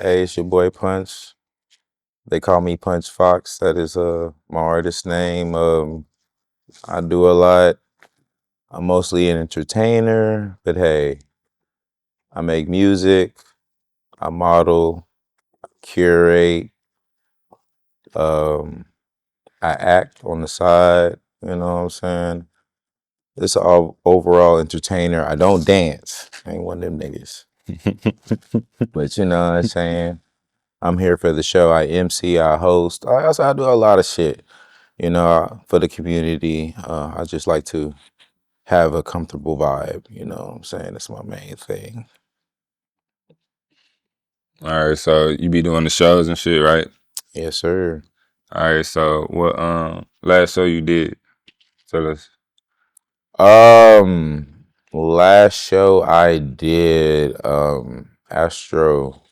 Hey, it's your boy Punch. They call me Punch Fox. That is my artist name. I do a lot. I'm mostly an entertainer, but hey, I make music, I model, curate, um, I act on the side, you know what I'm saying? It's all overall entertainer. I don't dance. I ain't one of them niggas. But you know what I'm saying? I'm here for the show. I MC, I host. I do a lot of shit, for the community. I just like to have a comfortable vibe, you know what I'm saying? That's my main thing. All right, so you be doing the shows and shit, right? Yes, sir. All right, so what last show you did? Tell us. Last show I did, Astro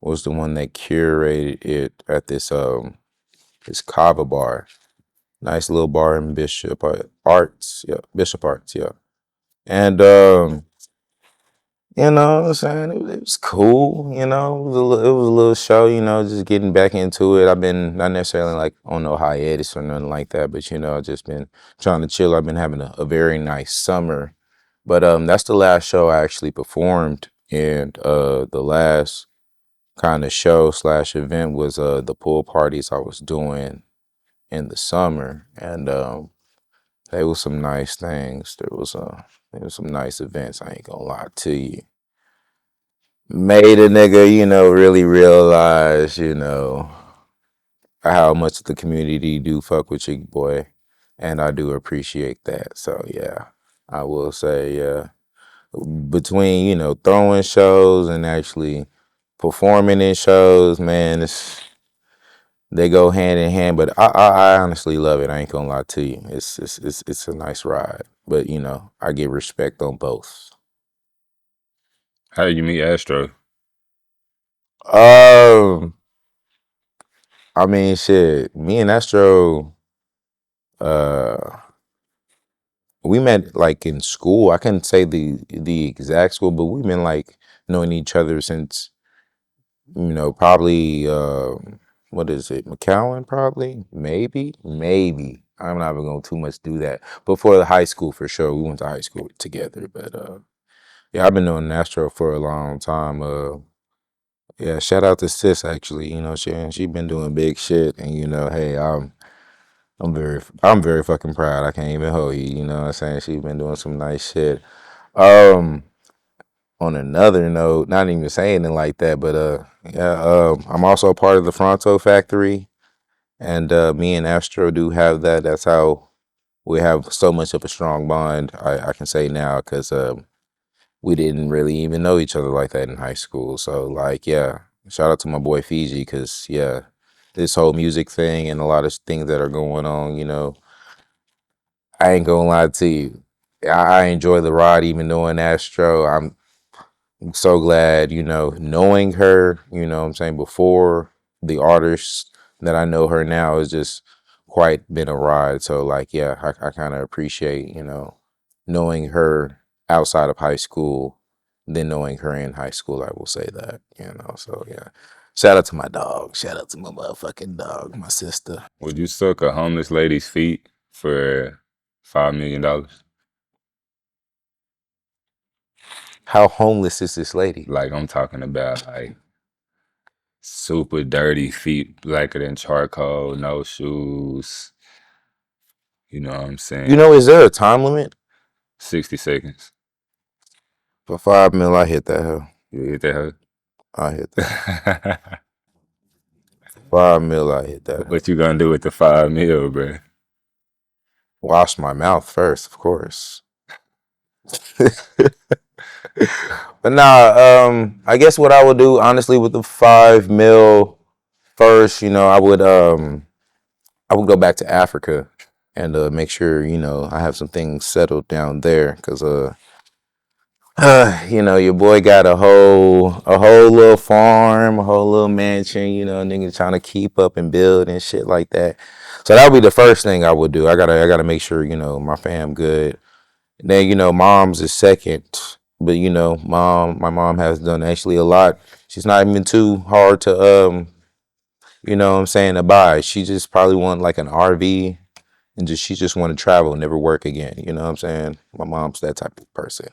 was the one that curated it at this Kava bar. Nice little bar in Bishop Arts, yeah, Bishop Arts, yeah. And you know what I'm saying? It was cool, it was a little show, just getting back into it. I've been not necessarily like on no hiatus or nothing like that, but I've just been trying to chill. I've been having a very nice summer. But that's the last show I actually performed. And the last kind of show slash event was the pool parties I was doing in the summer. And there was some nice things. There was some nice events, I ain't gonna lie to you. Made a nigga, really realize, how much the community do fuck with you, boy. And I do appreciate that. So yeah, I will say, yeah, between, throwing shows and actually performing in shows, man, they go hand in hand. But I honestly love it. I ain't gonna lie to you. It's a nice ride. But I get respect on both. How did you meet Astro? Um, I mean, shit. Me and Astro, uh, we met like in school. I couldn't say the exact school, but we've been like knowing each other since probably what is it, McAllen? Probably, maybe. I'm not even gonna too much do that. But for the high school, for sure, we went to high school together. But yeah, I've been knowing Astro for a long time. Yeah, shout out to Sis actually. She been doing big shit, and hey, I'm very fucking proud. I can't even hold you. You know what I'm saying? She's been doing some nice shit. Um, on another note, not even saying it like that, but yeah, I'm also a part of the Fronto Factory, and me and Astro do have that. That's how we have so much of a strong bond. I can say now because we didn't really even know each other like that in high school. So like, yeah, shout out to my boy Fiji because yeah, this whole music thing and a lot of things that are going on. I ain't gonna lie to you. I enjoy the ride, even knowing Astro. I'm so glad, knowing her, what I'm saying, before the artist that I know her now has just quite been a ride. So, like, yeah, I kind of appreciate, knowing her outside of high school than knowing her in high school. I will say that, So, yeah. Shout out to my dog. Shout out to my motherfucking dog, my sister. Would you suck a homeless lady's feet for $5 million? How homeless is this lady? Like I'm talking about like super dirty feet, blacker than charcoal, no shoes. You know what I'm saying? Is there a time limit? 60 seconds. For 5 mil, I hit that hell. You hit that I hit that. hoe? 5 mil, I hit that hell. What you gonna do with the 5 mil, bro? Wash my mouth first, of course. But nah, I guess what I would do honestly with the 5 mil first, I would go back to Africa and make sure, I have some things settled down there because your boy got a whole little farm, a whole little mansion, nigga trying to keep up and build and shit like that. So that would be the first thing I would do. I gotta make sure, my fam good. Then, mom's is second. But my mom has done actually a lot. She's not even too hard to you know what I'm saying, to buy. She just probably want like an RV and she just want to travel and never work again. You know what I'm saying? My mom's that type of person.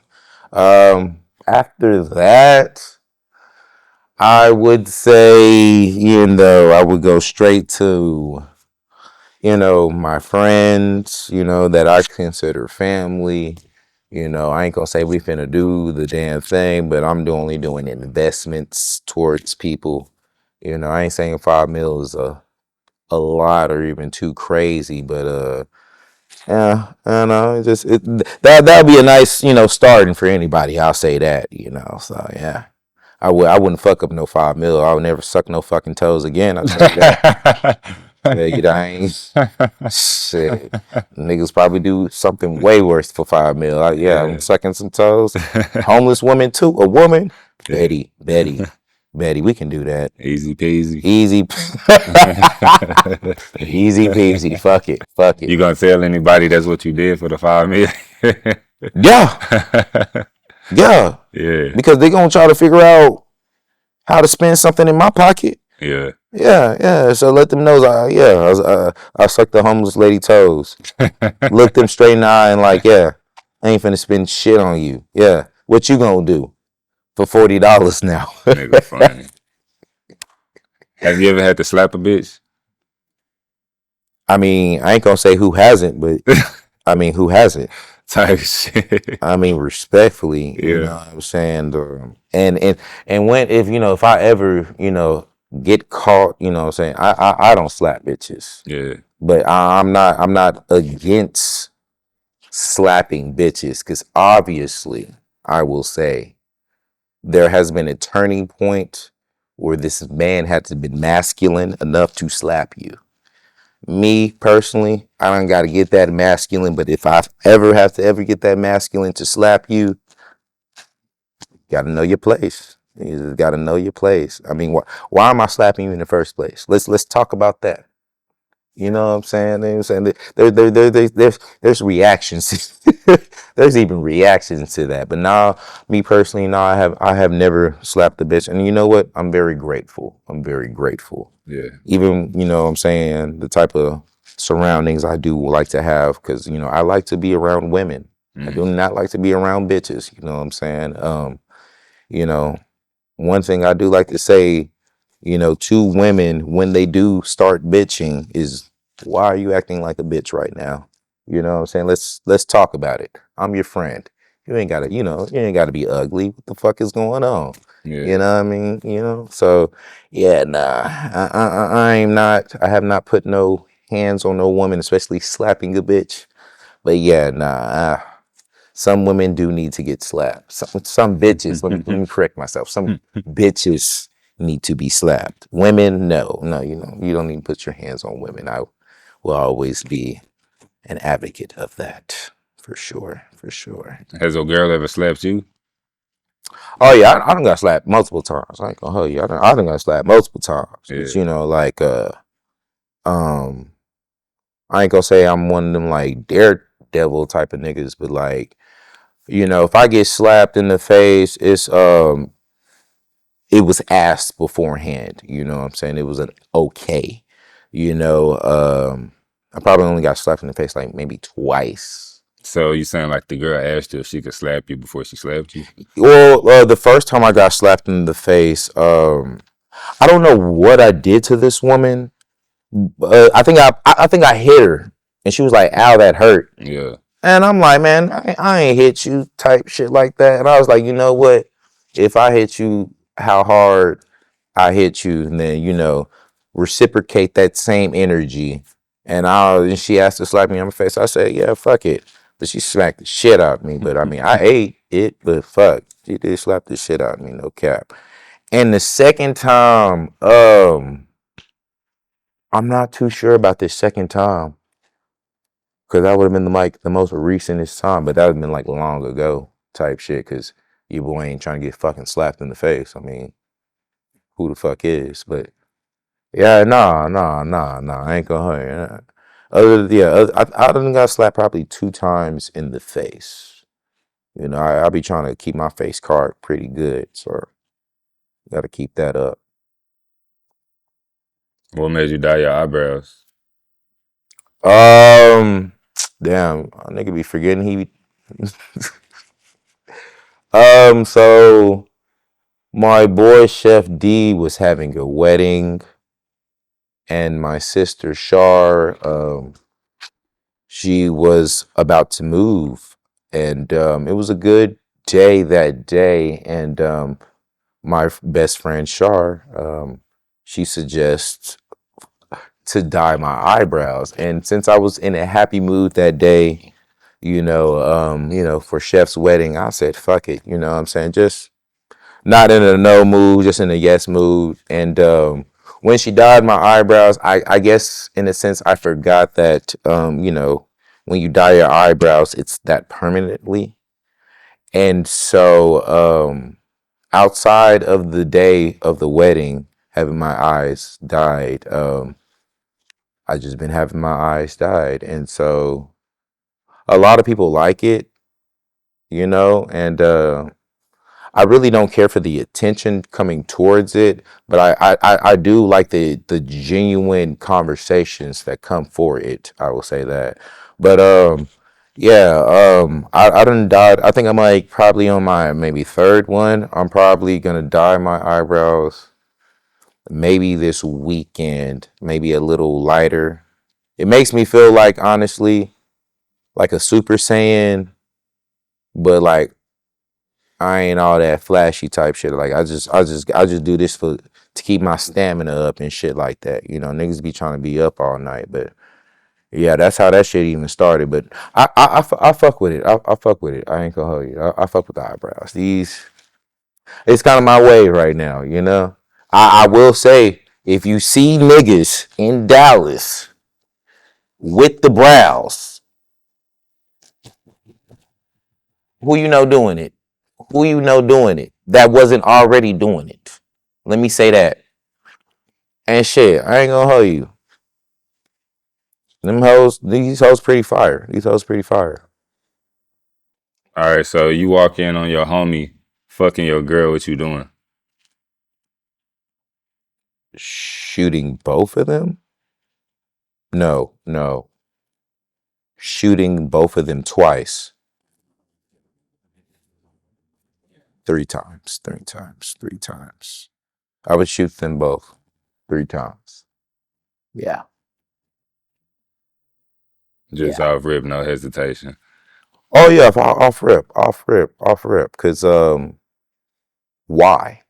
After that, I would say, you know, I would go straight to, you know, my friends, you know, that I consider family. You know, I ain't gonna say we finna do the damn thing, but I'm only doing investments towards people. You know, I ain't saying 5 mil is a lot or even too crazy, but yeah, I know. That'd be a nice, you know, starting for anybody. I'll say that, you know. So yeah, I wouldn't fuck up no 5 mil. I would never suck no fucking toes again. I tell you that. Yeah, you know, I ain't shit. Niggas probably do something way worse for 5 mil. Yeah, I'm Yeah. sucking some toes. Homeless woman too. A woman. Yeah. Betty, we can do that. Easy peasy. Easy, easy peasy. Fuck it. Fuck it. You gonna tell anybody that's what you did for the 5 million? Yeah, yeah. Yeah. Because they gonna try to figure out how to spend something in my pocket. Yeah. Yeah, yeah. So let them know. I sucked the homeless lady toes. Look them straight in the eye and like, yeah, I ain't finna spend shit on you. Yeah, what you gonna do for $40 now? Nigga funny. Have you ever had to slap a bitch? I mean, I ain't gonna say who hasn't, but I mean, who hasn't? Type shit. I mean, respectfully, you know Yeah. what I'm saying? And when, if, you know, if I ever, you know, get caught, you know what I'm saying? I don't slap bitches. Yeah. But I'm not against slapping bitches because obviously I will say there has been a turning point where this man had to be masculine enough to slap you. Me personally, I don't got to get that masculine, but if I ever have to ever get that masculine to slap you, got to know your place. You just got to know your place. I mean, why am I slapping you in the first place? Let's talk about that. You know what I'm saying? You know what I'm saying? There's reactions. There's even reactions to that. But now, me personally, now I have never slapped a bitch. And you know what? I'm very grateful. I'm very grateful. Yeah. Even, you know what I'm saying, the type of surroundings I do like to have, because, you know, I like to be around women. I do not like to be around bitches. You know what I'm saying? You know, one thing I do like to say, you know, to women when they do start bitching is, why are you acting like a bitch right now? You know what I'm saying? Let's talk about it. I'm your friend. You ain't gotta, you know, you ain't gotta be ugly. What the fuck is going on? Yeah. You know what I mean? You know? So yeah, nah. I have not put no hands on no woman, especially slapping a bitch. But yeah, nah. Some women do need to get slapped. Some bitches, let me correct myself. Some bitches need to be slapped. Women, no. No, you know, you don't need to put your hands on women. I will always be an advocate of that. For sure. For sure. Has a girl ever slapped you? Oh yeah, I done got slapped multiple times. I ain't gonna hold you. I done got slapped multiple times. But Yeah. you know, like um I ain't gonna say I'm one of them like daredevil type of niggas, but like, you know, if I get slapped in the face, it was asked beforehand. You know what I'm saying? It was an okay. You know, I probably only got slapped in the face like maybe twice. So you sound like the girl asked you if she could slap you before she slapped you? Well, the first time I got slapped in the face, I don't know what I did to this woman. I think I hit her, and she was like, "Ow, that hurt." Yeah. And I'm like, man, I ain't hit you type shit like that. And I was like, you know what? If I hit you how hard I hit you, then, you know, reciprocate that same energy. And she asked to slap me on my face. I said, yeah, fuck it. But she smacked the shit out of me. But I mean, I ate it, but fuck. She did slap the shit out of me, no cap. And the second time, I'm not too sure about this second time. Cause that would have been like the most recentest time, but that would have been like long ago type shit. Cause your boy ain't trying to get fucking slapped in the face. I mean, who the fuck is? But yeah, nah. I ain't gonna hurt you. I done got slapped probably 2 times in the face. You know, I be trying to keep my face card pretty good. So Gotta keep that up. What made you dye your eyebrows? Um, damn, a nigga be forgetting he. So my boy Chef D was having a wedding, and my sister Shar, she was about to move, and it was a good day that day, and my best friend Shar, she suggests to dye my eyebrows. And since I was in a happy mood that day, for Chef's wedding, I said, fuck it. You know what I'm saying? Just not in a no mood, just in a yes mood. And when she dyed my eyebrows, I guess in a sense I forgot that when you dye your eyebrows, it's that permanently. And so outside of the day of the wedding, having my eyes dyed, I just been having my eyes dyed. And so a lot of people like it, and I really don't care for the attention coming towards it, but I do like the genuine conversations that come for it. I will say that. But yeah, I done dyed. I think I'm like probably on my maybe third one. I'm probably gonna dye my eyebrows maybe this weekend, maybe a little lighter. It makes me feel like honestly like a Super Saiyan, but like I ain't all that flashy type shit. Like I just do this for to keep my stamina up and shit like that. Niggas be trying to be up all night, but yeah, that's how that shit even started. But I fuck with it. I fuck with it. I ain't gonna hold you. I fuck with the eyebrows. It's kind of my way right now. I will say if you see niggas in Dallas with the brows, who you know doing it? Who you know doing it that wasn't already doing it? Let me say that. And shit, I ain't gonna hold you. Them hoes, these hoes pretty fire. These hoes pretty fire. All right, so you walk in on your homie fucking your girl. What you doing? Shooting both of them? No, no. Shooting both of them twice. 3 times, 3 times, 3 times. I would shoot them both 3 times. Yeah, Just yeah. off rip, no hesitation. Oh yeah, off rip, off rip, off rip. Cause why?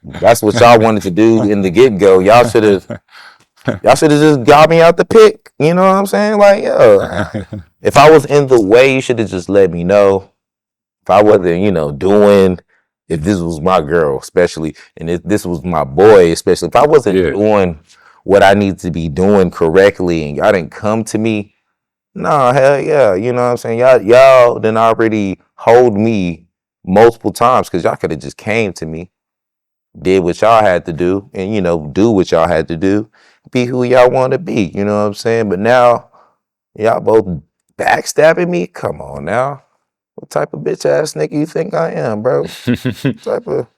That's what y'all wanted to do in the get go. Y'all should have just got me out the pick. You know what I'm saying? Like, yo, if I was in the way, you should have just let me know. If I wasn't, doing, if this was my girl, especially, and if this was my boy, especially, if I wasn't Yeah, doing what I need to be doing correctly and y'all didn't come to me, nah, hell yeah. You know what I'm saying? Y'all then already hold me multiple times because y'all could have just came to me, did what y'all had to do, and do what y'all had to do, be who y'all want to be. You know what I'm saying? But now y'all both backstabbing me. Come on now, what type of bitch ass nigga you think I am, bro? What type of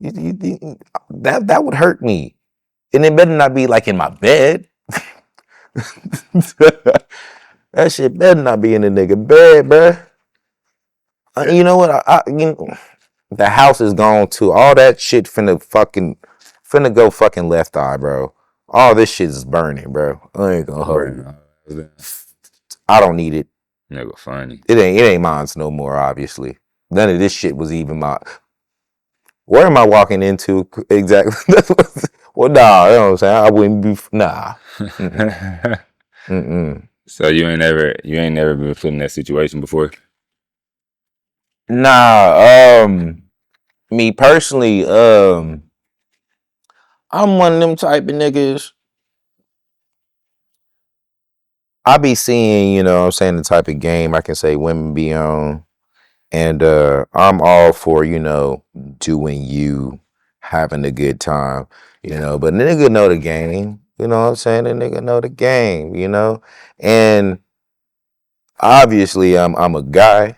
that would hurt me, and it better not be like in my bed. That shit better not be in the nigga bed, bro. You know what? The house is gone too. All that shit finna go fucking left eye, bro. All this shit is burning, bro. I ain't gonna hold you. Burn. I don't need it. Nigga, funny. It ain't mine no more. Obviously, none of this shit was even my. Where am I walking into exactly? Well, nah, you know what I'm saying. I wouldn't be nah. Mm-mm. So you ain't never been put in that situation before. Nah. Me personally, I'm one of them type of niggas. I be seeing, what I'm saying, the type of game I can say women be on. And I'm all for, doing you, having a good time, but nigga know the game. You know what I'm saying? The nigga know the game, And obviously I'm a guy.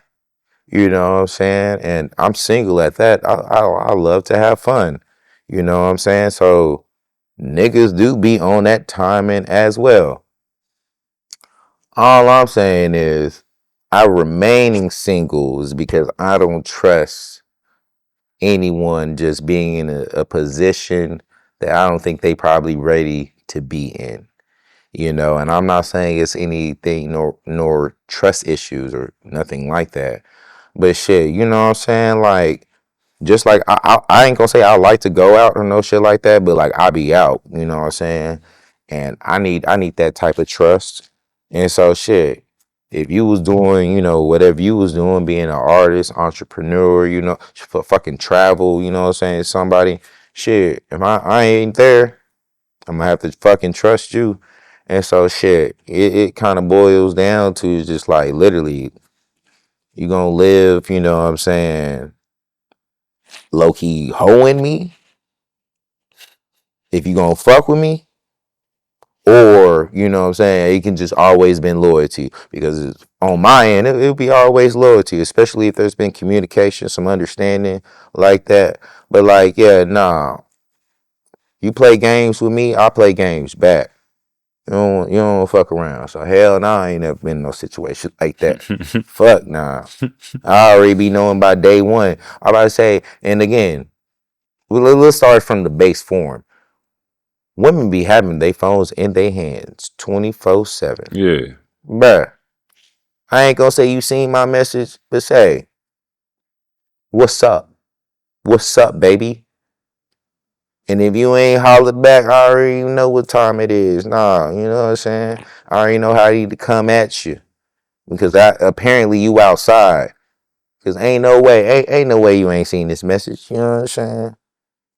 You know what I'm saying? And I'm single at that. I love to have fun. You know what I'm saying? So niggas do be on that timing as well. All I'm saying is I remaining single is because I don't trust anyone just being in a position that I don't think they probably ready to be in. You know, and I'm not saying it's anything nor trust issues or nothing like that. But shit, you know what I'm saying? Like just like I ain't gonna say I like to go out or no shit like that, but like I be out, you know what I'm saying? And I need that type of trust. And so shit, if you was doing, whatever you was doing, being an artist, entrepreneur, for fucking travel, you know what I'm saying, somebody, shit, if I ain't there, I'm gonna have to fucking trust you. And so shit, it kind of boils down to just like literally you gonna live, you know what I'm saying, low key hoeing me if you gonna fuck with me, or you know what I'm saying, it can just always been loyalty because on my end it'll be always loyalty, especially if there's been communication, some understanding like that. But like, yeah, nah, you play games with me, I play games back. You don't fuck around. So hell nah, I ain't never been in no situation like that. Fuck nah. I already be knowing by day one. I about to say, and again, let's start from the base form. Women be having their phones in their hands 24/7. Yeah. Bruh, I ain't gonna say you seen my message, but say, what's up? What's up, baby? And if you ain't hollered back, I already know what time it is. Nah, you know what I'm saying? I already know how I need to come at you. Because apparently you outside. Because ain't no way you ain't seen this message. You know what I'm saying?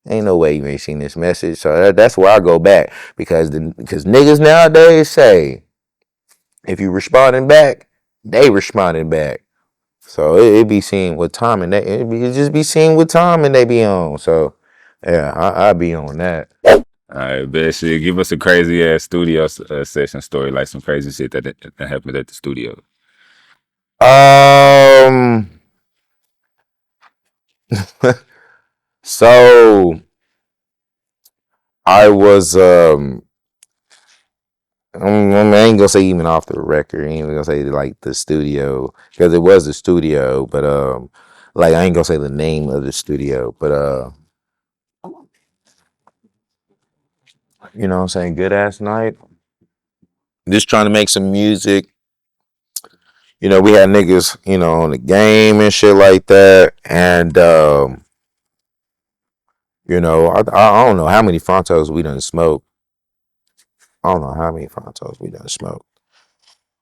Ain't no way you ain't seen this message. So that's where I go back. Because niggas nowadays say, if you responding back, they responding back. So it be seen what time and it just be seen what time and they be on. So yeah, I be on that. All right, bet shit. Give us a crazy ass studio session story, like some crazy shit that happened at the studio. Um. So I was I ain't gonna say even off the record. I ain't even gonna say like the studio because it was a studio, but like I ain't gonna say the name of the studio, but you know what I'm saying, good ass night. Just trying to make some music. You know, we had niggas, on the game and shit like that, and I don't know how many Frontos we done smoked. I don't know how many Frontos we done smoked,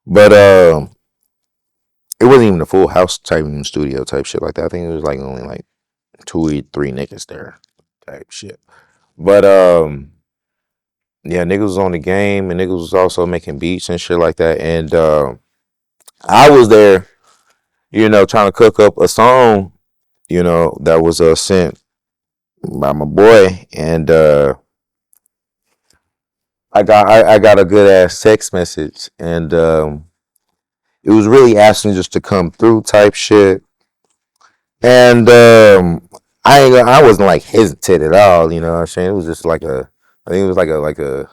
but it wasn't even a full house type studio type shit like that. I think it was like only like two or three niggas there type shit. But yeah, niggas was on the game and niggas was also making beats and shit like that. And I was there, trying to cook up a song, that was sent by my boy, and I got a good ass text message, and it was really asking just to come through type shit, and I wasn't like hesitant at all, you know what I'm saying? It was just like I think it was like a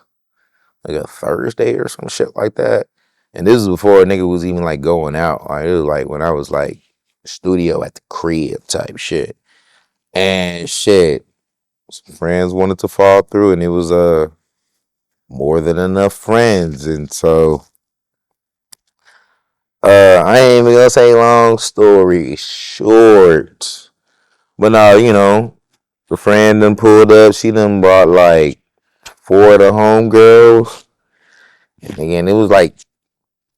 Thursday or some shit like that. And this was before a nigga was even like going out. Like it was like when I was like studio at the crib type shit. And shit, some friends wanted to fall through and it was more than enough friends. And so I ain't even gonna say long story short. But no, the friend done pulled up, she done brought like four of the homegirls. And again, it was like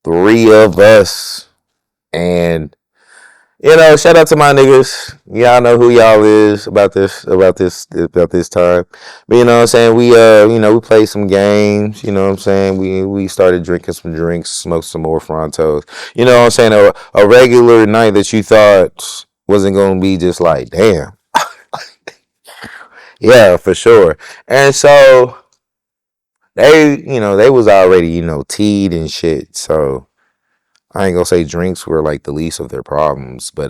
three of us. And shout out to my niggas. Y'all know who y'all is about this time. But you know what I'm saying? We played some games, you know what I'm saying? We started drinking some drinks, smoked some more Frontos. You know what I'm saying? A regular night that you thought wasn't gonna be just like, damn. Yeah, for sure. And so they was already, teed and shit. So I ain't gonna say drinks were like the least of their problems, but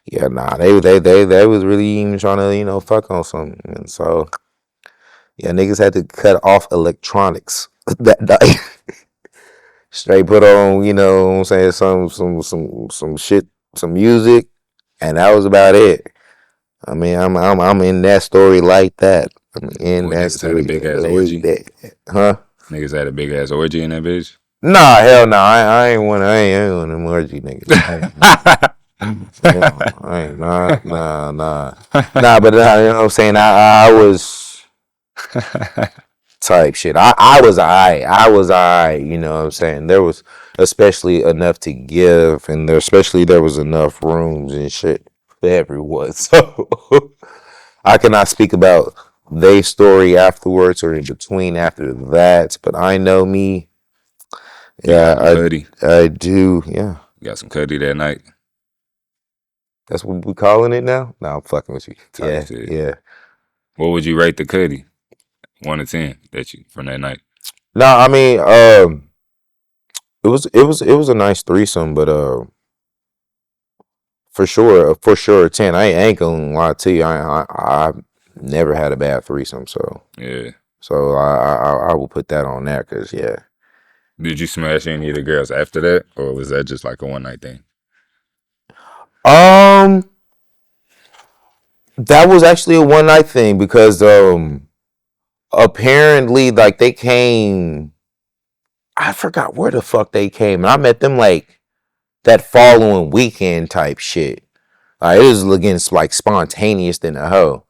yeah, nah, they was really even trying to, fuck on something. And so yeah, niggas had to cut off electronics that night. Straight put on, what I'm saying, some shit, some music, and that was about it. I mean, I'm in that story like that. I'm in What that niggas had a story big ass like orgy? that. Huh? Niggas had a big ass orgy in that bitch. Nah, hell no. I ain't one. I ain't one of them orgy niggas. I ain't nah. But you know what I'm saying. I was type shit. I was alright. You know what I'm saying. There was especially enough to give, and there was enough rooms and shit for everyone. So I cannot speak about their story afterwards or in between after that. But I know me. You got some Yeah, cuddy. I do. Yeah. You got some cuddy that night. That's what we calling it now? No, I'm fucking with you. Type Yeah, shit. yeah. What would you rate the cuddy? 1 to 10 that you from that night. No, I mean, it was a nice threesome, but for sure, 10. I ain't gonna lie to you. I've never had a bad threesome, so Yeah. I will put that on there, cause yeah. Did you smash any of the girls after that, or was that just like a one night thing? Um, that was actually a one night thing because apparently like they came. I forgot where the fuck they came. I met them like that following weekend type shit. It was looking like spontaneous than a hoe.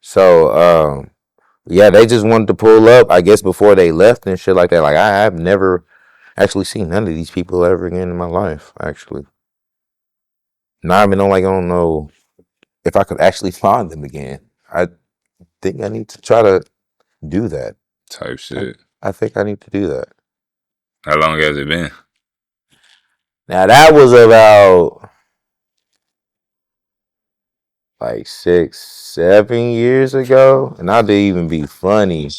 So yeah, they just wanted to pull up, I guess, before they left and shit like that. Like I've never actually seen none of these people ever again in my life, actually. Not even I don't know if I could actually find them again. I think I need to try to do that. Type I, shit. I think I need to do that. How long has it been? Now that was about like 6, 7 years ago, and not to even be funny.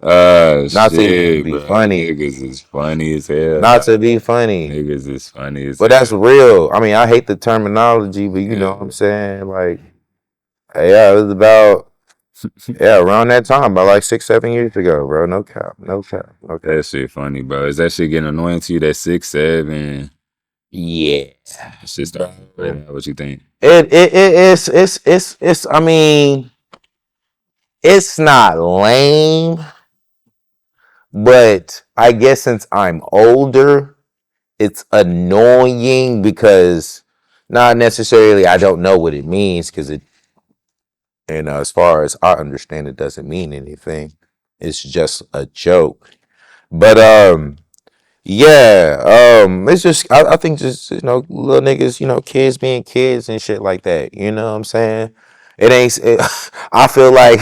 Not to even Shit, be bro. funny. Niggas is funny as hell. Not Dog. to be funny. Niggas is funny as But that's hell. real. I mean, I hate the terminology, but you know what I'm Yeah. saying? Like, yeah, it was about, yeah, around that time, about like 6, 7 years ago, bro. No cap. No cap. No cap. That shit funny, bro. Is that shit getting annoying to you? That 6, 7? Yeah. Shit start. What you think? It's I mean, it's not lame, but I guess since I'm older, it's annoying because not necessarily I don't know what it means because it, and as far as I understand, it doesn't mean anything. It's just a joke. But yeah, it's just I think just little niggas, kids being kids and shit like that. You know what I'm saying? It ain't. I feel like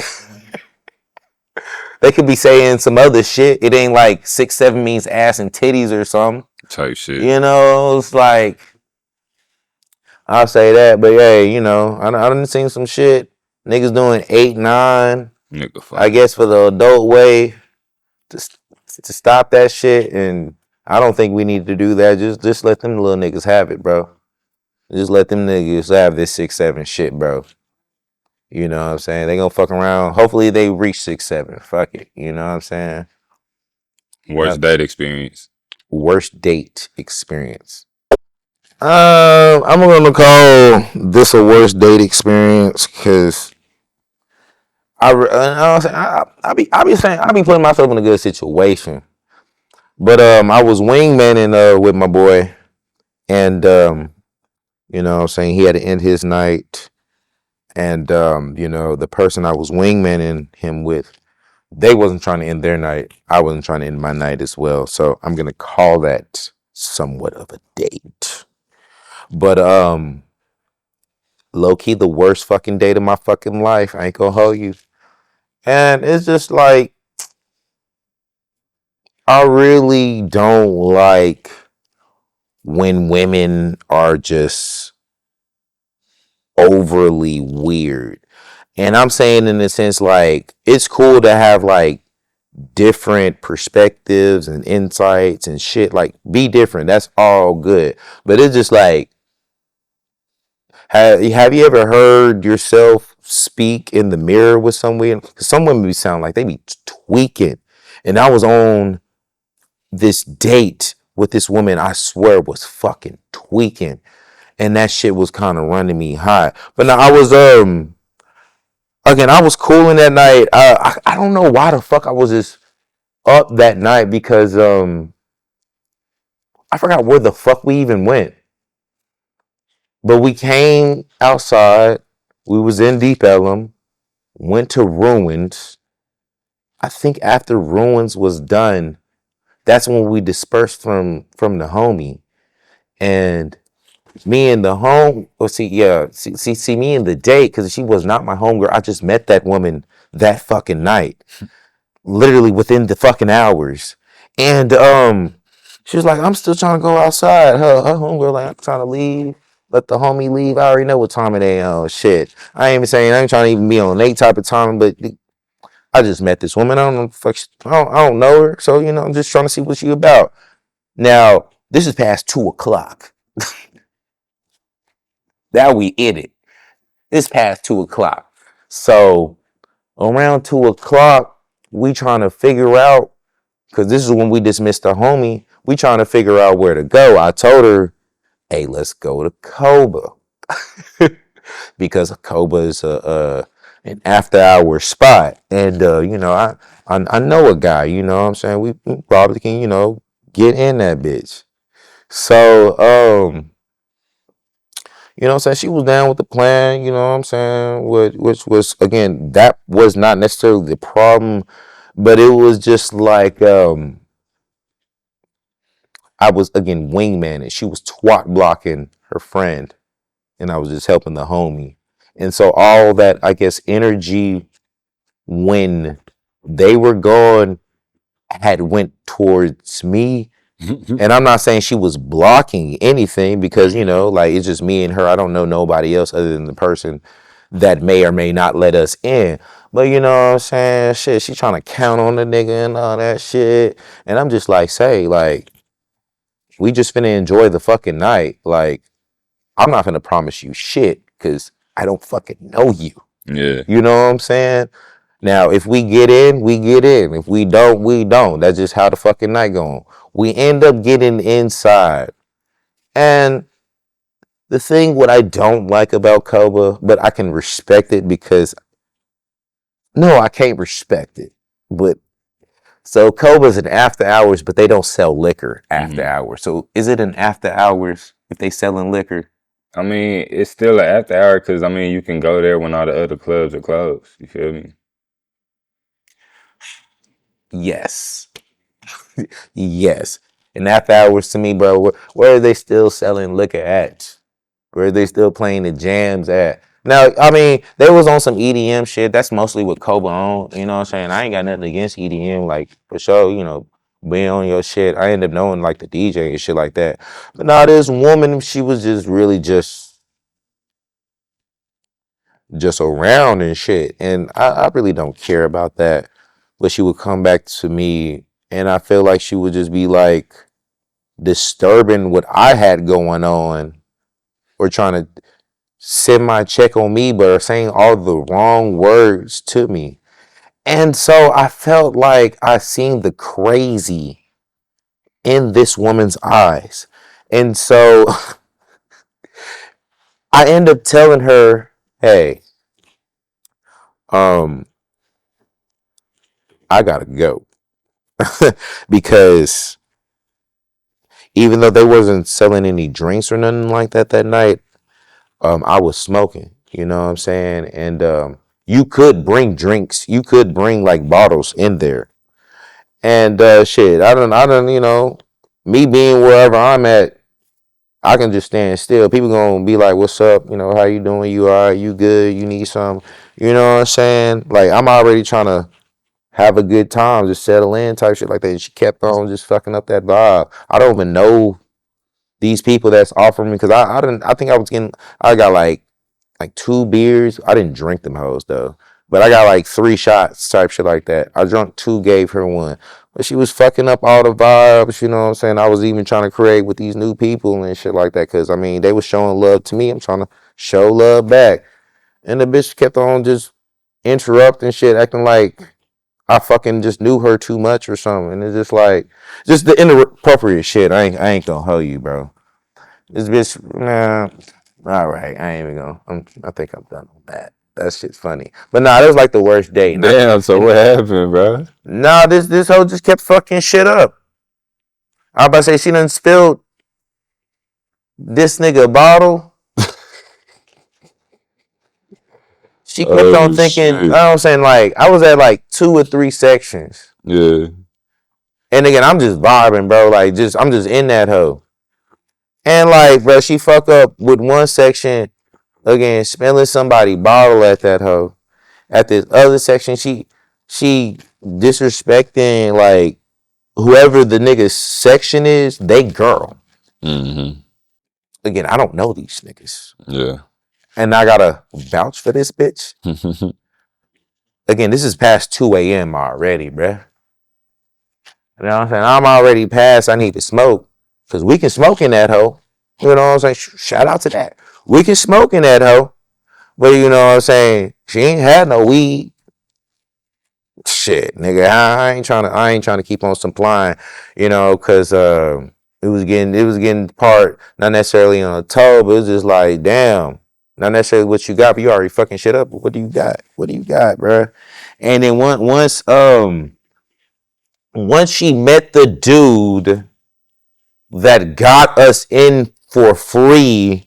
they could be saying some other shit. It ain't like 6, 7 means ass and titties or something. Type shit. It's like I'll say that, but yeah, I done seen some shit. Niggas doing 8, 9. Nigga I funny. guess for the adult way to to stop that shit, and I don't think we need to do that. Just let them little niggas have it, bro. Just let them niggas have this 6, 7 shit, bro. You know what I'm saying? They gonna fuck around. Hopefully they reach 6, 7. Fuck it. You know what I'm saying? Worst Yep. date experience. Worst date experience. I'm gonna call this a worst date experience because I be putting myself in a good situation. But I was wingmanning with my boy, and what I'm saying, he had to end his night, and the person I was wingmanning him with, they wasn't trying to end their night. I wasn't trying to end my night as well. So I'm gonna call that somewhat of a date. But low key the worst fucking date of my fucking life. I ain't gonna hold you. And it's just like I really don't like when women are just overly weird. And I'm saying in the sense like it's cool to have like different perspectives and insights and shit. Like, be different. That's all good. But it's just like, have you ever heard yourself speak in the mirror with someone? Some women be sound like they be tweaking. And I was on this date with this woman, I swear was fucking tweaking. And that shit was kind of running me hot. But now I was again, I was cooling that night. I don't know why the fuck I was just up that night because I forgot where the fuck we even went. But we came outside. We was in Deep Ellum. Went to Ruins. I think after Ruins was done, that's when we dispersed from the homie. And me and the see me and the date, because she was not my homegirl. I just met that woman that fucking night, literally within the fucking hours. And she was like, I'm still trying to go outside. Her homegirl like, I'm trying to leave. Let the homie leave. I already know what time it is. Oh shit. I ain't even saying I ain't trying to even be on late type of time, but I just met this woman. I don't know fuck I don't know her. So, I'm just trying to see what she about. Now, this is past 2:00. Now we in it. It's past 2:00. So around 2:00, we trying to figure out, because this is when we dismissed the homie, we trying to figure out where to go. I told her, hey, let's go to Coba. Because Coba is an after hour spot. And I know a guy, you know what I'm saying? We probably can, get in that bitch. So what I'm saying? She was down with the plan, you know what I'm saying? Which was, again, that was not necessarily the problem, but it was just like, I was, again, wingman, and she was twat blocking her friend, and I was just helping the homie. And so all that, I guess, energy when they were gone had went towards me. And I'm not saying she was blocking anything because, like, it's just me and her. I don't know nobody else other than the person that may or may not let us in. But you know what I'm saying? Shit, she trying to count on the nigga and all that shit. And I'm just like, say, like, we just finna enjoy the fucking night. Like, I'm not finna promise you shit because I don't fucking know you. Yeah. You know what I'm saying? Now, if we get in, we get in. If we don't, we don't. That's just how the fucking night going. We end up getting inside. And the thing what I don't like about Coba, but I can respect it because, no, I can't respect it. But so Coba's an after hours, but they don't sell liquor after hours. So is it an after hours if they selling liquor? I mean, it's still an after hour because, I mean, you can go there when all the other clubs are closed. You feel me? Yes. Yes. And after hours to me, bro, where are they still selling liquor at? Where are they still playing the jams at? Now, I mean, they was on some EDM shit. That's mostly what Koba on. You know what I'm saying? I ain't got nothing against EDM. Like, for sure, being on your shit. I end up knowing, like, the DJ and shit like that. But now, this woman, she was just really just around and shit. And I really don't care about that. But she would come back to me, and I feel like she would just be, like, disturbing what I had going on, or trying to semi check on me, but are saying all the wrong words to me. And so I felt like I seen the crazy in this woman's eyes. And so I end up telling her, hey, I gotta go. Because even though they wasn't selling any drinks or nothing like that night, I was smoking. You know what I'm saying? And you could bring drinks. You could bring, like, bottles in there. And shit, me being wherever I'm at, I can just stand still. People gonna be like, "What's up? How you doing? You alright? You good? You need some?" You know what I'm saying? Like, I'm already trying to have a good time, just settle in, type shit like that. And she kept on just fucking up that vibe. I don't even know these people that's offering me, because I didn't. I think I got like 2 beers. I didn't drink them hoes though. But I got like 3 shots type shit like that. I drunk 2, gave her 1. But she was fucking up all the vibes, you know what I'm saying? I was even trying to create with these new people and shit like that. Cause I mean, they was showing love to me. I'm trying to show love back. And the bitch kept on just interrupting shit, acting like I fucking just knew her too much or something. And it's just like, just the inappropriate shit. I ain't gonna hold you, bro. This bitch, nah. All right, I ain't even gonna. I think I'm done on that. That shit's funny. But nah, that was like the worst date. Damn. So what happened, bro? Nah, this hoe just kept fucking shit up. I was about to say she done spilled this nigga a bottle. She kept on Oh thinking. shit. I'm saying like I was at like 2 or 3 sections, Yeah. and again I'm just vibing, bro. Like I'm just in that hoe, and like bro, she fuck up with one section again, spilling somebody bottle at that hoe. At this other section, she disrespecting like whoever the nigga's section is, they girl. Mm-hmm. Again, I don't know these niggas. Yeah. And I gotta vouch for this bitch. Again, this is past 2 a.m. already, bruh. You know what I'm saying? I'm already past, I need to smoke. Cause we can smoke in that hoe. You know what I'm saying? Shout out to that. We can smoke in that hoe. But you know what I'm saying? She ain't had no weed. Shit, nigga, I ain't trying to keep on supplying, cause it was getting part not necessarily on a toe, but it was just like damn, not necessarily what you got, but you already fucking shit up. But what do you got? What do you got, bro? And then once she met the dude that got us in for free,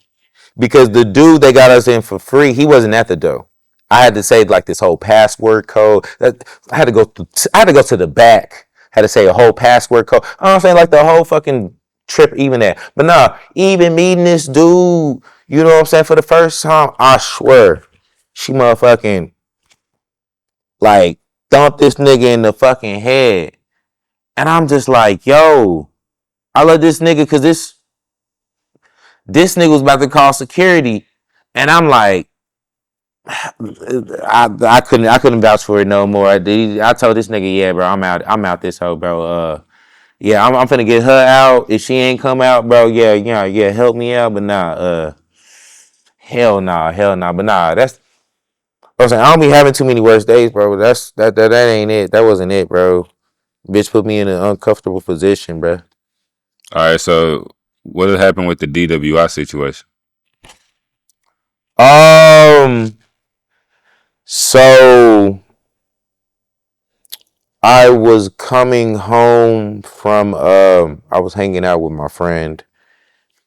because the dude that got us in for free, he wasn't at the door. I had to say like this whole password code. I had to go. I had to go to the back. Had to say a whole password code. I'm saying like the whole fucking trip, even that. But nah, even meeting this dude, you know what I'm saying, for the first time, I swear, she motherfucking like thumped this nigga in the fucking head, and I'm just like, yo, I love this nigga because this nigga was about to call security, and I'm like. I couldn't vouch for it no more. I told this nigga, yeah, bro, I'm out this hoe, bro. Yeah, I'm finna get her out. If she ain't come out, bro, yeah, help me out. But nah, hell nah. But nah, that's I was saying. I don't be having too many worse days, bro. That ain't it. That wasn't it, bro. Bitch put me in an uncomfortable position, bro. All right. So what happened with the DWI situation? Um, so I was coming home from I was hanging out with my friend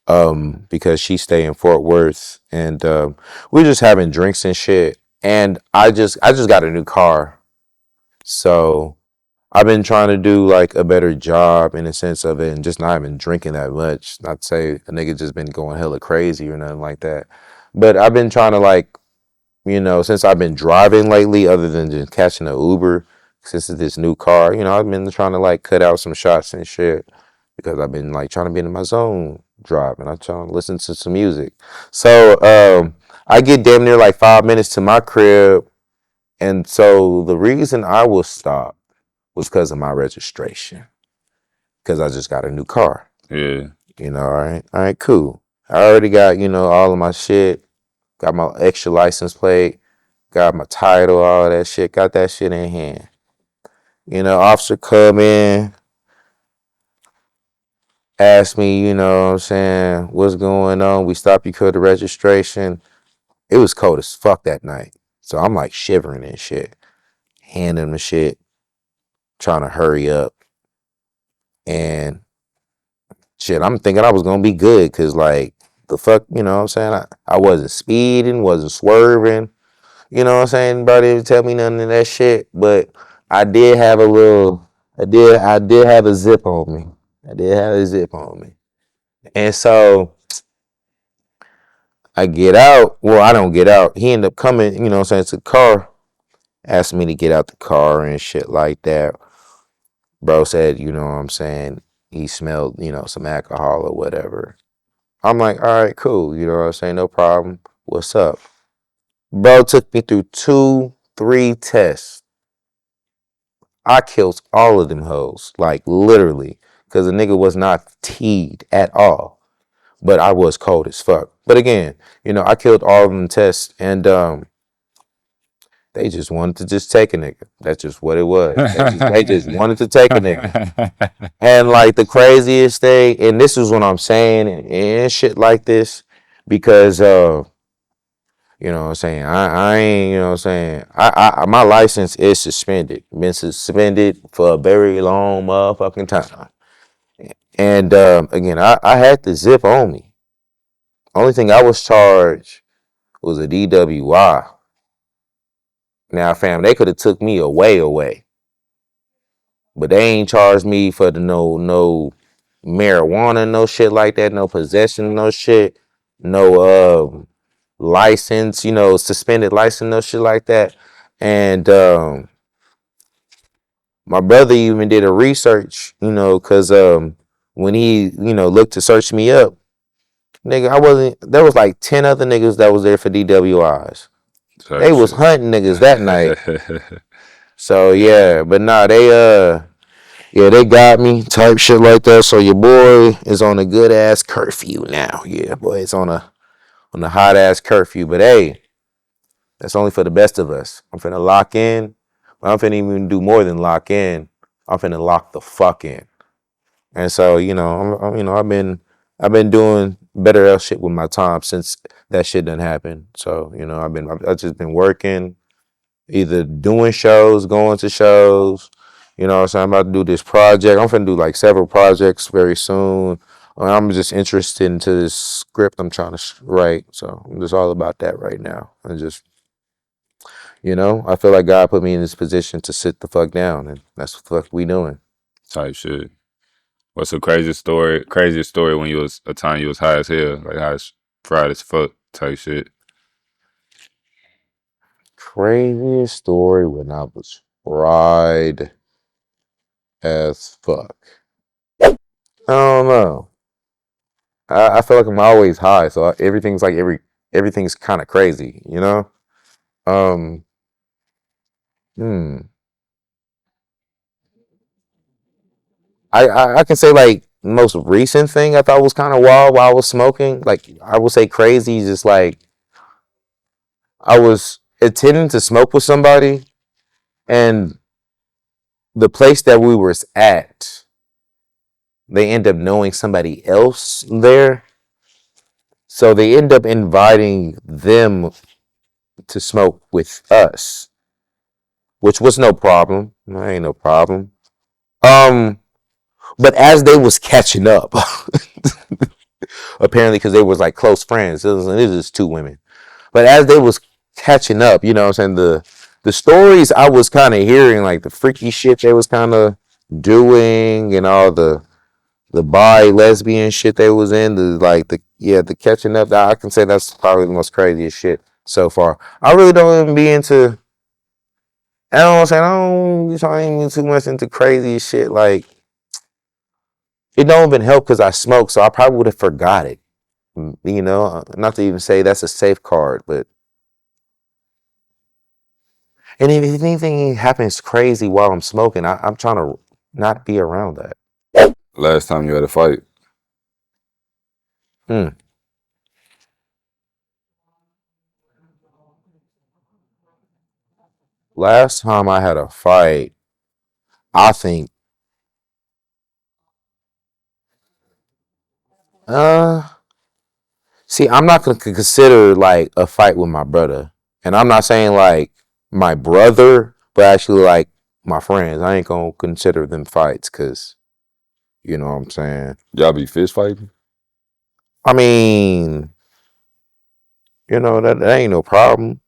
because she stay in Fort Worth, and we were just having drinks and shit, and I just got a new car. So I've been trying to do like a better job in the sense of it and just not even drinking that much. Not to say a nigga just been going hella crazy or nothing like that. But I've been trying to like, since I've been driving lately, other than just catching an Uber, since it's this new car, I've been trying to like cut out some shots and shit because I've been like trying to be in my zone driving. I'm trying to listen to some music. So I get damn near like 5 minutes to my crib. And so the reason I was stopped was because of my registration. Because I just got a new car. Yeah. All right. All right, cool. I already got, all of my shit. Got my extra license plate. Got my title, all that shit. Got that shit in hand. Officer come in, asked me, what I'm saying, what's going on. We stopped you for the registration. It was cold as fuck that night. So I'm like shivering and shit. Handing him the shit. Trying to hurry up. And shit, I'm thinking I was gonna be good because like the fuck, what I'm saying? I wasn't speeding, wasn't swerving, what I'm saying? Nobody didn't tell me none of that shit. But I did have a little I did have a zip on me. I did have a zip on me. And so I get out. Well, I don't get out. He ended up coming, what I'm saying, to the car, asked me to get out the car and shit like that. Bro said, what I'm saying, he smelled, some alcohol or whatever. I'm like, all right, cool. You know what I'm saying? No problem. What's up? Bro took me through 2 3 tests. I killed all of them hoes, like literally, because the nigga was not teed at all. But I was cold as fuck. But again, I killed all of them tests, and they just wanted to just take a nigga. That's just what it was. They just wanted to take a nigga. And like the craziest thing, and this is what I'm saying, and shit like this, because what I'm saying, I ain't, what I'm saying, my license is suspended. Been suspended for a very long motherfucking time. And again, I had the zip on me. Only thing I was charged was a DWI. Now, fam, they could have took me away. But they ain't charged me for the no marijuana, no shit like that, no possession, no shit, no license, suspended license, no shit like that. And my brother even did a research, because when he, looked to search me up, nigga, there was like 10 other niggas that was there for DWIs. They Type was shit. hunting niggas that night. So yeah, but nah, they got me type shit like that. So your boy is on a good ass curfew now. Yeah, boy, it's on a hot ass curfew. But hey, that's only for the best of us. I'm finna lock in. But I'm finna even do more than lock in. I'm finna lock the fuck in. And so I've been doing better else shit with my time since that shit done happened. So I've just been working, either doing shows, going to shows. So I'm about to do this project. I'm finna do like several projects very soon. I'm just interested into this script I'm trying to write. So I'm just all about that right now. And just, I feel like God put me in this position to sit the fuck down. And that's what the fuck we doing. Type shit. What's the craziest story? Craziest story when you was a time you was high as hell, like high as fried as fuck type shit. Craziest story when I was fried as fuck. I don't know. I feel like I'm always high, so everything's kind of crazy. Um, hmm. I can say like most recent thing I thought was kind of wild while I was smoking. Like I would say crazy, just like I was intending to smoke with somebody, and the place that we were at, they end up knowing somebody else there, so they end up inviting them to smoke with us, which was no problem. Ain't no problem. Um, but as they was catching up, apparently because they was like close friends. It was 2 women. But as they was catching up, what I'm saying, the stories I was kind of hearing, like the freaky shit they was kind of doing, and all the bi lesbian shit they was in, the catching up. I can say that's probably the most craziest shit so far. I really don't even be into. I don't know what I'm saying. I ain't even too much into crazy shit. Like it don't even help because I smoke, so I probably would have forgot it. Not to even say that's a safeguard, but and if anything happens crazy while I'm smoking, I'm trying to not be around that. Last time you had a fight. Hmm. Last time I had a fight, I think, uh, see, I'm not gonna consider like a fight with my brother, and I'm not saying like my brother, but actually like my friends. I ain't gonna consider them fights because you know what I'm saying. Y'all be fist fighting? I mean, that ain't no problem.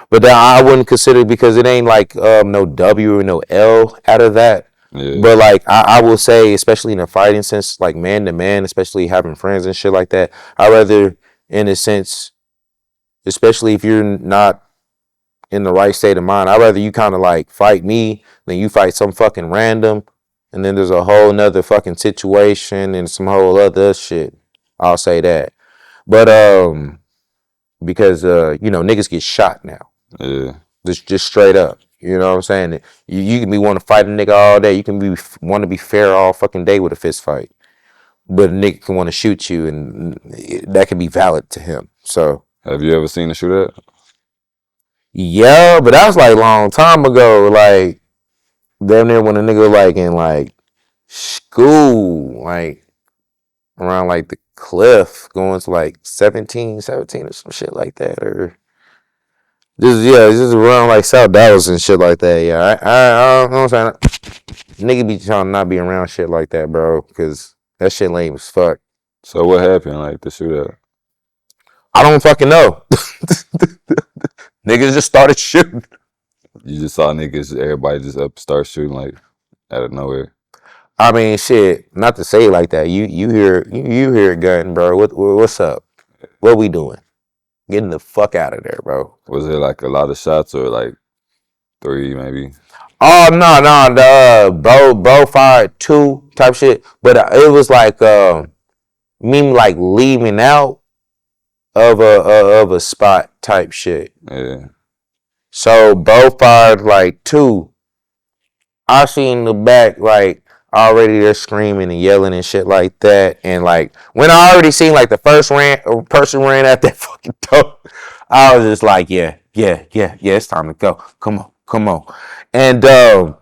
But then I wouldn't consider it because it ain't like no W or no L out of that. Yeah. But like I will say, especially in a fighting sense, like man to man, especially having friends and shit like that, I rather in a sense, especially if you're not in the right state of mind, I'd rather you kind of like fight me than you fight some fucking random, and then there's a whole nother fucking situation and some whole other shit. I'll say that. But because niggas get shot now. Yeah. Just straight up. You know what I'm saying? You can be want to fight a nigga all day. You can be want to be fair all fucking day with a fist fight. But a nigga can want to shoot you, and that can be valid to him. So Have you ever seen a shootout? yeah, but that was like a long time ago. Like damn near when a nigga like in like school, like around like the cliff, going to like 17 or some shit like that, or just around like South Dallas and shit like that. Yeah, I I'm saying, nigga be trying to not be around shit like that, bro, because that shit lame as fuck. So what happened? Like the shootout? I don't fucking know. Niggas just started shooting. You just saw niggas, everybody just up start shooting like out of nowhere. I mean, shit. Not to say it like that. You hear a gun, bro. What's up? What we doing? Getting the fuck out of there, bro. Was it like a lot of shots or like 3 maybe? Oh no, the bro fired 2 type shit, but it was like me like leaving out of a spot type shit. Yeah. So bro fired like 2. I seen the back like already they're screaming and yelling and shit like that, and like when I already seen like the first person ran at that fucking door, I was just like, yeah, it's time to go. Come on, and I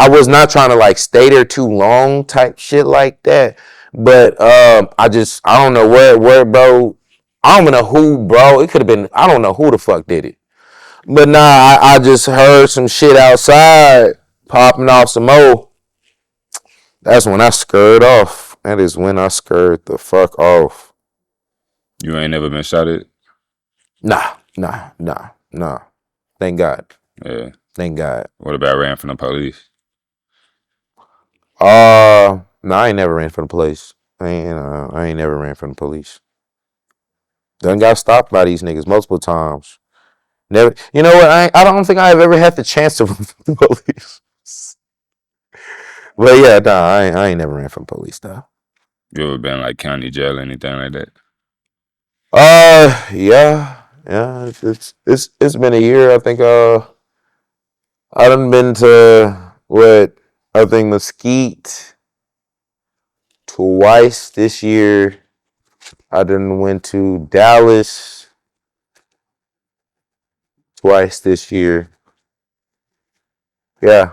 was not trying to like stay there too long type shit like that, but I don't know where bro. I don't even know who, bro. It could have been, I don't know who the fuck did it. But nah, I just heard some shit outside popping off some more. That's when I scurred off. That is when I scurred the fuck off. You ain't never been shot at? Nah. Thank God. Yeah. Thank God. What about ran from the police? No, I ain't never ran from the police. I ain't never ran from the police. Done got stopped by these niggas multiple times. Never. You know what? I don't think I've ever had the chance to run from the police. But yeah, nah, I ain't never ran from police though. You ever been like county jail or anything like that? Yeah. It's been a year. I think. I done been to what I think Mesquite twice this year. I done went to Dallas twice this year. Yeah,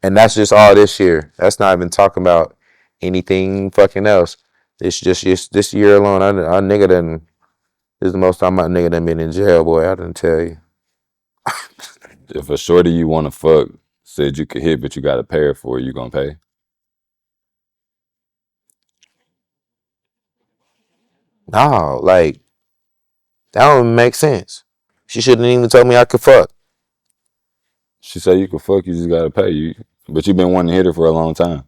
and that's just all this year. That's not even talking about anything fucking else. It's just this year alone. I nigga done. This is the most time my nigga done been in jail, boy. I didn't tell you. If a shorty you want to fuck said you could hit, but you got to pay her for it, you gonna pay? No, like that don't make sense. She shouldn't even told me I could fuck. She said you could fuck, you just got to pay. But you been wanting to hit her for a long time.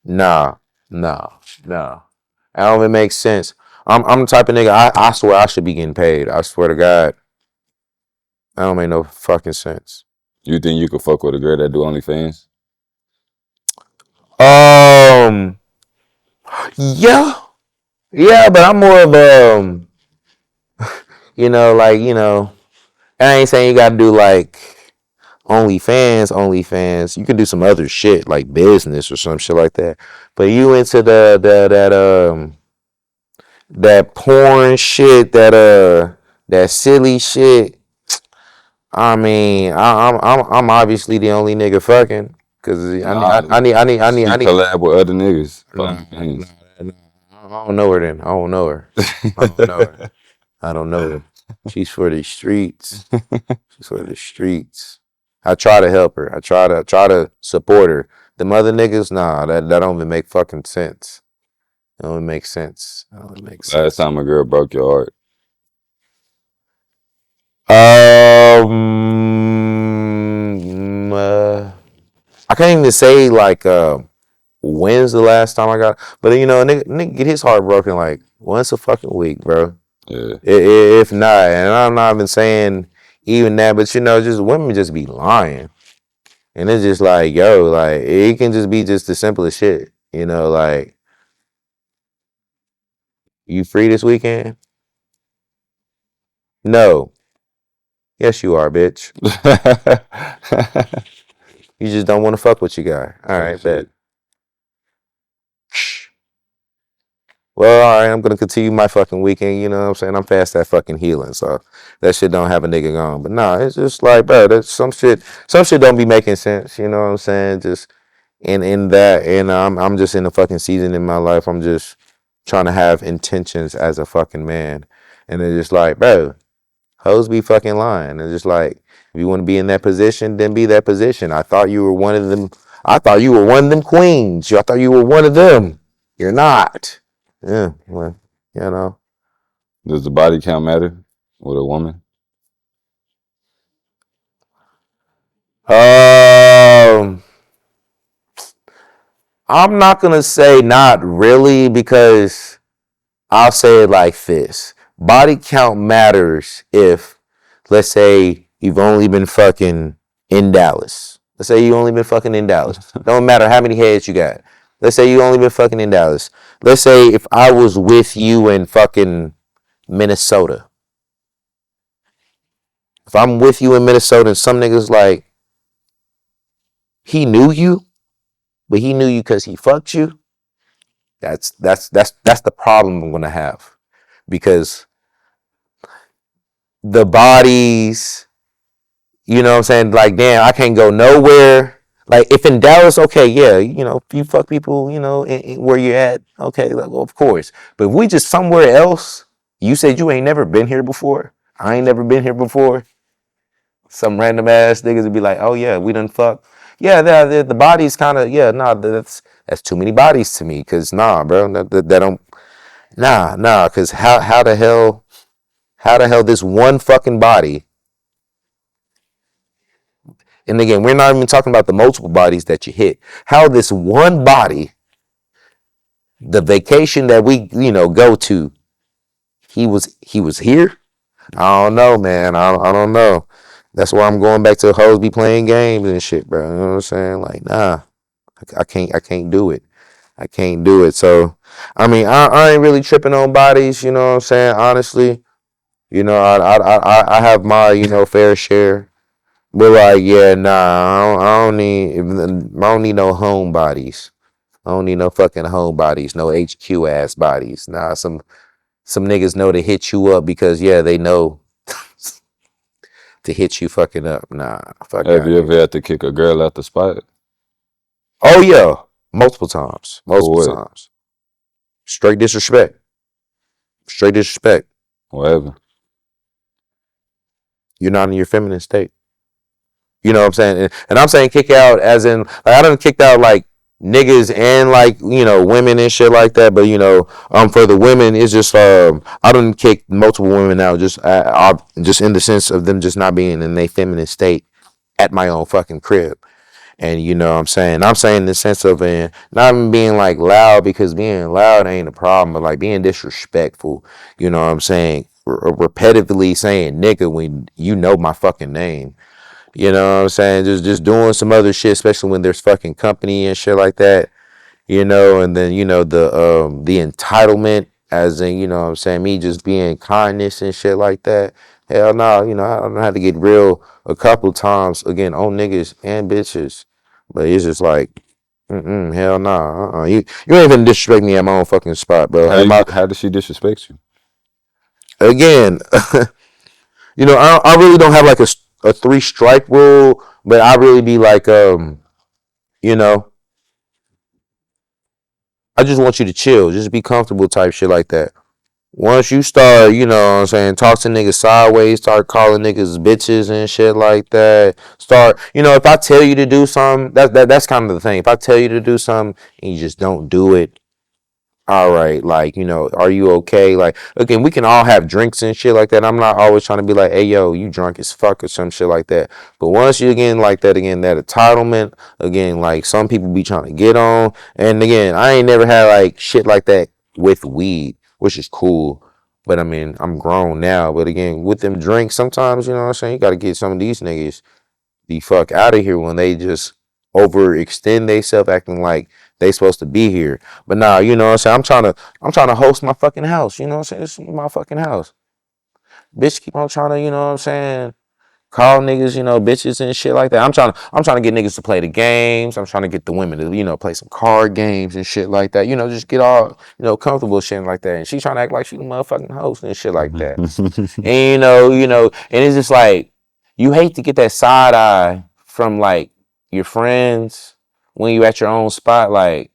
Nah, no, no. That don't even make sense. I'm the type of nigga. I swear I should be getting paid. I swear to God. That don't make no fucking sense. You think you could fuck with a girl that do OnlyFans? Um, yeah, but I'm more of like I ain't saying you gotta do like OnlyFans. You can do some other shit like business or some shit like that. But you into that porn shit, that silly shit. I mean, I'm obviously the only nigga fucking because Nah, she I need. collab with other niggas for Nah, OnlyFans. nah. I don't know her then. I don't know her. I don't know her. I don't know her. She's for the streets. She's for the streets. I try to help her. I try to support her. The mother niggas, nah, that don't even make fucking sense. That don't even make sense. That don't even make Last sense. time a girl broke your heart. I can't even say like when's the last time I got, but nigga get his heart broken like once a fucking week, bro. Yeah. If not, and I'm not even saying even that, but just women just be lying, and it's just like yo, like it can just be just the simplest shit, like you free this weekend? No, Yes, you are, bitch. You just don't want to fuck with your guy. All right, bet. Well, all right, I'm gonna continue my fucking weekend. You know what I'm saying? I'm past that fucking healing, so that shit don't have a nigga gone. But nah, it's just like, bro, that's some shit. Some shit don't be making sense. You know what I'm saying? Just in that, and I'm just in a fucking season in my life. I'm just trying to have intentions as a fucking man, and it's just like, bro, hoes be fucking lying. It's just like, if you want to be in that position, then be that position. I thought you were one of them. I thought you were one of them queens. I thought you were one of them. You're not. Yeah, well, you know. Does the body count matter with a woman? Um, I'm not gonna say not really because I'll say it like this: body count matters if, let's say, you've only been fucking in Dallas. Let's say you only been fucking in Dallas. Don't matter how many heads you got. Let's say you only been fucking in Dallas. Let's say if I was with you in fucking Minnesota. If I'm with you in Minnesota and some niggas like, he knew you, but he knew you because he fucked you. That's the problem I'm gonna have, because the bodies, you know what I'm saying? Like, damn, I can't go nowhere. Like, if in Dallas, okay, yeah, you know, you fuck people, you know, where you're at, okay, like, well, of course. But if we just somewhere else, you said you ain't never been here before. I ain't never been here before. Some random ass niggas would be like, oh yeah, we done fuck. Yeah, the bodies kind of, yeah, nah, that's too many bodies to me. Cause nah, bro, that don't, nah, cause how the hell this one fucking body, and again, we're not even talking about the multiple bodies that you hit. How this one body, the vacation that we, you know, go to, he was here. I don't know, man. I don't know. That's why I'm going back to hoes be playing games and shit, bro. You know what I'm saying? Like, nah, I can't do it. I can't do it. So, I mean, I ain't really tripping on bodies. You know what I'm saying? Honestly, you know, I have my, you know, fair share. But like, yeah, nah, I don't need no home bodies. I don't need no fucking home bodies, no HQ ass bodies. Nah, some niggas know to hit you up because yeah, they know to hit you fucking up. Nah, fuck Have out you here. ever had to kick a girl out the spot? Oh yeah, multiple times, For multiple what? times. Straight disrespect, straight disrespect. Whatever. You're not in your feminine state. You know what I'm saying? And I'm saying kick out as in, like, I done kicked out like niggas and like, you know, women and shit like that. But you know, for the women, it's just I done kicked multiple women out just in the sense of them just not being in their feminine state at my own fucking crib. And you know what I'm saying in the sense of not even being like loud, because being loud ain't a problem, but like being disrespectful, you know what I'm saying? Repetitively saying nigga when you know my fucking name. You know what I'm saying? Just doing some other shit, especially when there's fucking company and shit like that. You know, and then you know the entitlement, as in, you know what I'm saying, me just being kindness and shit like that. Hell no, you know, I don't have to get real a couple times again on niggas and bitches. But it's just like, hell no, you ain't even disrespect me at my own fucking spot, bro. How does she disrespect you? Again, you know, I really don't have like a three strike rule, but I really be like, you know, I just want you to chill, just be comfortable type shit like that. Once you start, you know what I'm saying, talk to niggas sideways, start calling niggas bitches and shit like that. Start, you know, if I tell you to do something, that's kind of the thing. If I tell you to do something and you just don't do it, all right, like, you know, are you okay? Like, again, we can all have drinks and shit like that. I'm not always trying to be like, hey, yo, you drunk as fuck or some shit like that. But once you again like that, again, that entitlement, again, like some people be trying to get on. And again, I ain't never had like shit like that with weed, which is cool. But I mean, I'm grown now. But again, with them drinks, sometimes, you know what I'm saying, you got to get some of these niggas the fuck out of here when they just overextend themselves acting like they supposed to be here. But nah, you know what I'm saying? I'm trying to host my fucking house. You know what I'm saying? This is my fucking house. Bitch keep on trying to, you know what I'm saying? call niggas, bitches and shit like that. I'm trying to get niggas to play the games. I'm trying to get the women to, play some card games and shit like that. Just get all, comfortable shit like that. And she trying to act like she the motherfucking host and shit like that. And and it's just like you hate to get that side eye from like your friends when you at your own spot, like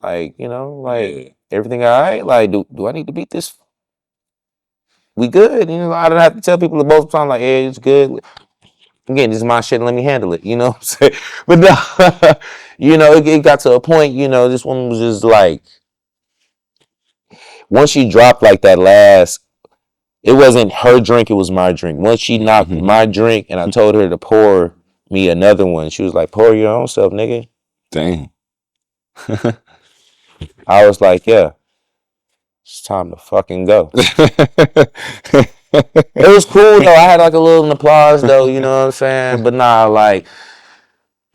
Yeah. everything all right? Like, do I need to beat this? We good? I don't have to tell people the most time, like, hey, it's good. Again, this is my shit. Let me handle it. You know what I'm saying? But no, it got to a point. This woman was just like, once she dropped like that last, it wasn't her drink. It was my drink. Once she knocked my drink, and I told her to pour me another one, she was like, "Pour your own self, nigga." Dang. I was like, "Yeah, it's time to fucking go." It was cool though. I had like a little applause though. You know what I'm saying? But nah, like.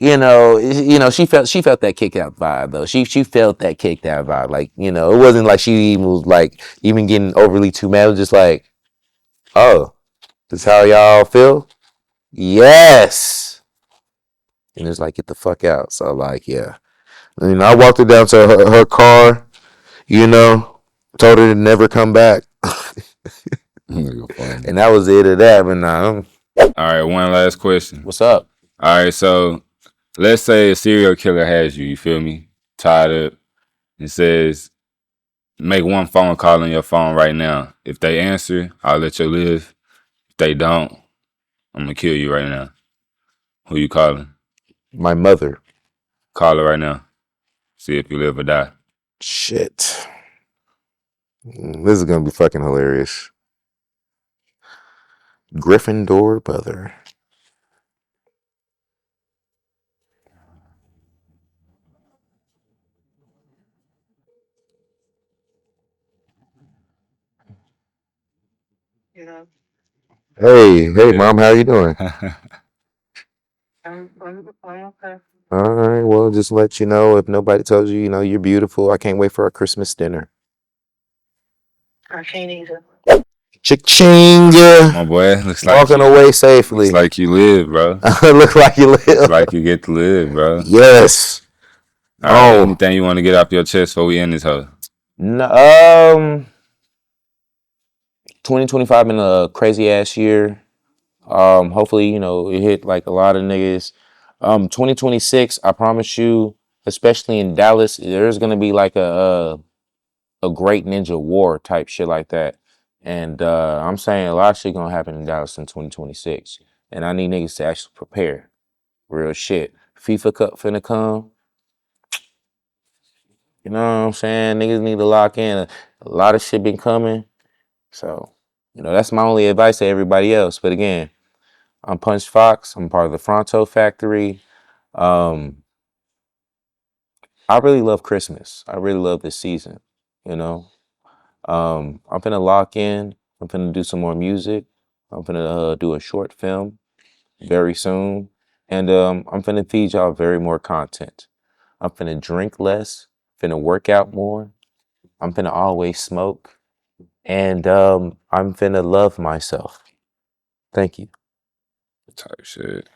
She felt that kicked out vibe though. She felt that kicked out vibe. Like, it wasn't like she even was like even getting overly too mad. It was just like, oh, this how y'all feel? Yes. And it's like, get the fuck out. So like, yeah. I walked her down to her car, told her to never come back. And that was it of that. But nah, All right, one last question. what's up? All right, so let's say a serial killer has you feel me, tied up, and says, make one phone call on your phone right now. If they answer, I'll let you live. If they don't, I'm gonna kill you right now. Who you calling? My mother. Call her right now. See if you live or die. Shit. This is gonna be fucking hilarious. Gryffindor brother. Hey, mom, how you doing? I'm okay. All right, well, just let you know if nobody tells you, you're beautiful. I can't wait for our Christmas dinner. I can't either. Cha-ching! My boy, looks like Walking away safely. Looks like you live, bro. Look like you live. Looks like you get to live, bro. Yes. All right, anything you want to get off your chest before we end this hoe? No, 2025 been a crazy ass year. Hopefully, it hit like a lot of niggas. 2026, I promise you, especially in Dallas, there's gonna be like a great ninja war type shit like that. And I'm saying a lot of shit gonna happen in Dallas in 2026. And I need niggas to actually prepare. Real shit. FIFA Cup finna come. You know what I'm saying? Niggas need to lock in. A lot of shit been coming. So, that's my only advice to everybody else. But again, I'm Punch Fox. I'm part of the Fronto Factory. I really love Christmas. I really love this season. I'm finna lock in. I'm finna do some more music. I'm finna do a short film very soon. And I'm finna feed y'all very more content. I'm finna drink less. Finna work out more. I'm finna always smoke. And I'm finna love myself. Thank you. Type shit.